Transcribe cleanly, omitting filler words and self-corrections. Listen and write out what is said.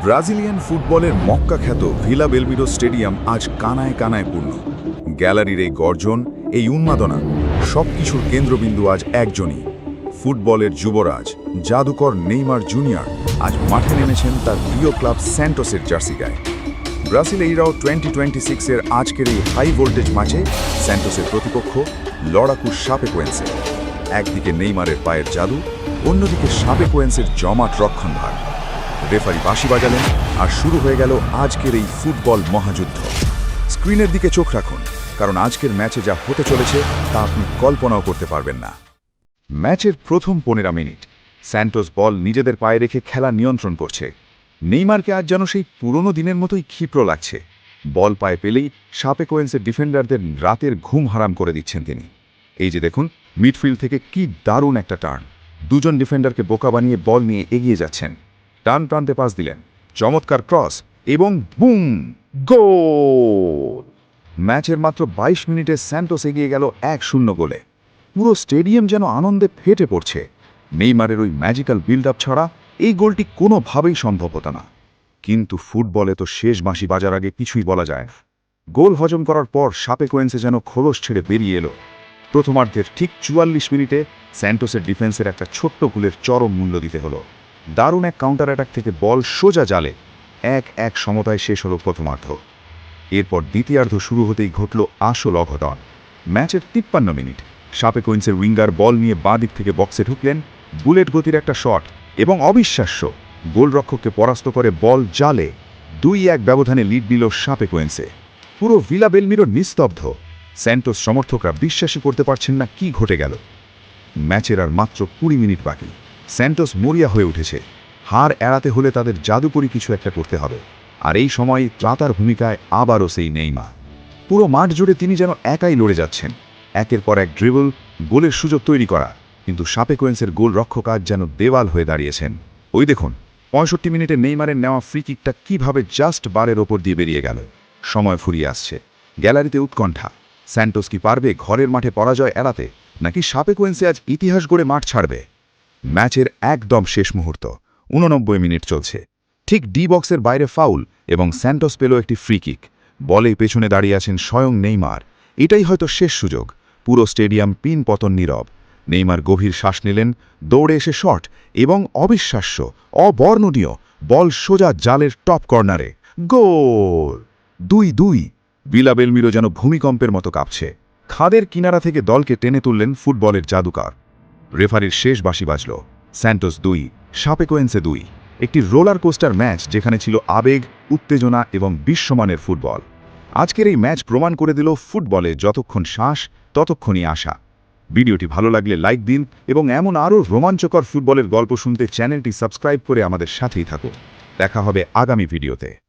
Brazilian ফুটবলের মক্কা খ্যাত villa বেলমিরো stadium আজ কানায় কানায় পূর্ণ। গ্যালারির এই গর্জন, এই উন্মাদনা, সবকিছুর কেন্দ্রবিন্দু আজ একজনই, ফুটবলের যুবরাজ জাদুকর নেইমার জুনিয়র আজ মাঠে নেমেছেন তার প্রিয় ক্লাব স্যান্টোসের জার্সি গায়ে। ব্রাজিলেইরাও 2026-এর আজকের এই হাই ভোল্টেজ ম্যাচে স্যান্টোসের প্রতিপক্ষ লড়াকু শাপেকোয়েন্সে। একদিকে নেইমারের পায়ের জাদু, অন্যদিকে শাপেকোয়েন্সের জমাট রক্ষণভার। রেফারি বাঁশি বাজালেন আর শুরু হয়ে গেল আজকের এই ফুটবল মহাযুদ্ধ। স্ক্রিনের দিকে চোখ রাখুন, কারণ আজকের ম্যাচে যা হতে চলেছে তা আপনি কল্পনাও করতে পারবেন না। ম্যাচের প্রথম 15 মিনিট স্যান্টোস বল নিজেদের পায়ে রেখে খেলা নিয়ন্ত্রণ করছে। নেইমারকে আজ যেন সেই পুরনো দিনের মতোই ক্ষিপ্র লাগছে। বল পায়ে পেলেই শাপেকোয়েন্সের ডিফেন্ডারদের রাতের ঘুম হারাম করে দিচ্ছেন তিনি। এই যে দেখুন, মিডফিল্ড থেকে কি দারুণ একটা টার্ন, দুজন ডিফেন্ডারকে বোকা বানিয়ে বল নিয়ে এগিয়ে যাচ্ছেন। টান প্রান্তে পাস দিলেন, চমৎকার ক্রস এবং বুম, গোল! ম্যাচের মাত্র 22 মিনিটে স্যান্টোস এগিয়ে গেল 1-0 গোলে। পুরো স্টেডিয়াম যেন আনন্দে ফেটে পড়ছে। নেইমারের ওই ম্যাজিক্যাল বিল্ড আপ ছাড়া এই গোলটি কোনোভাবেই সম্ভব হতো না। কিন্তু ফুটবলে তো শেষ বাঁশি বাজার আগে কিছুই বলা যায় না। গোল হজম করার পর শাপেকোয়েন্সে যেন খোলস ছেড়ে বেরিয়ে এলো। প্রথমার্ধের ঠিক 44 মিনিটে স্যান্টোসের ডিফেন্সের একটা ছোট্ট ভুলের চরম মূল্য দিতে হলো। দারুণ এক কাউন্টার অ্যাটাক থেকে বল সোজা জালে 1-1 সমতায় শেষ হলো প্রথমার্ধ। এরপর দ্বিতীয়ার্ধ শুরু হতেই ঘটল আসল অঘটন। ম্যাচের 53 মিনিট শাপেকোয়েন্সের উইঙ্গার বল নিয়ে বাঁ দিক থেকে বক্সে ঢুকলেন, বুলেট গতির একটা শট এবং অবিশ্বাস্য গোলরক্ষককে পরাস্ত করে বল জালে। 2-1 ব্যবধানে লিড নিল শাপেকোয়েন্সে। পুরো ভিলা বেলমিরো নিস্তব্ধ। স্যান্টোস সমর্থকরা বিশ্বাসই করতে পারছেন না কি ঘটে গেল। ম্যাচের আর মাত্র 20 মিনিট বাকি। স্যান্টোস মরিয়া হয়ে উঠেছে। হার এড়াতে হলে তাদের জাদুকরী কিছু একটা করতে হবে। আর এই সময় ত্রাতার ভূমিকায় আবারও সেই নেইমার। পুরো মাঠ জুড়ে তিনি যেন একাই লড়ে যাচ্ছেন। একের পর এক ড্রিবল, গোলের সুযোগ তৈরি করা, কিন্তু শাপেকোয়েন্সের গোল রক্ষক আজ যেন দেওয়াল হয়ে দাঁড়িয়েছেন। ওই দেখুন, 65 মিনিটে নেইমারের নেওয়া ফ্রি কিকটা কীভাবে জাস্ট বারের ওপর দিয়ে বেরিয়ে গেল। সময় ফুরিয়ে আসছে। গ্যালারিতে উৎকণ্ঠা। স্যান্টোস কি পারবে ঘরের মাঠে পরাজয় এড়াতে, নাকি শাপেকোয়েন্সে আজ ইতিহাস গড়ে মাঠ ছাড়বে? ম্যাচের একদম শেষ মুহূর্ত, 89 মিনিট চলছে। ঠিক ডি বক্সের বাইরে ফাউল এবং স্যান্টোস পেল একটি ফ্রি কিক। বলে পেছনে দাঁড়িয়ে আছেন স্বয়ং নেইমার। এটাই হয়তো শেষ সুযোগ। পুরো স্টেডিয়াম পিন পতন নীরব। নেইমার গভীর শ্বাস নিলেন, দৌড়ে এসে শট এবং অবিশ্বাস্য, অবর্ণনীয় বল সোজা জালের টপ কর্নারে। গোল! 2-2। ভিলা বেলমিরো যেন ভূমিকম্পের মতো কাঁপছে। খাদের কিনারা থেকে দলকে টেনে তুললেন ফুটবলের জাদুকর। রেফারির শেষ বাঁশি বাজল। স্যান্টোস 2, শাপেকোয়েন্সে 2। একটি রোলার কোস্টার ম্যাচ যেখানে ছিল আবেগ, উত্তেজনা এবং বিশ্বমানের ফুটবল। আজকের এই ম্যাচ প্রমাণ করে দিল ফুটবলে যতক্ষণ শ্বাস ততক্ষণই আশা। ভিডিওটি ভালো লাগলে লাইক দিন এবং এমন আরও রোমাঞ্চকর ফুটবলের গল্প শুনতে চ্যানেলটি সাবস্ক্রাইব করে আমাদের সাথেই থাকুন। দেখা হবে আগামী ভিডিওতে।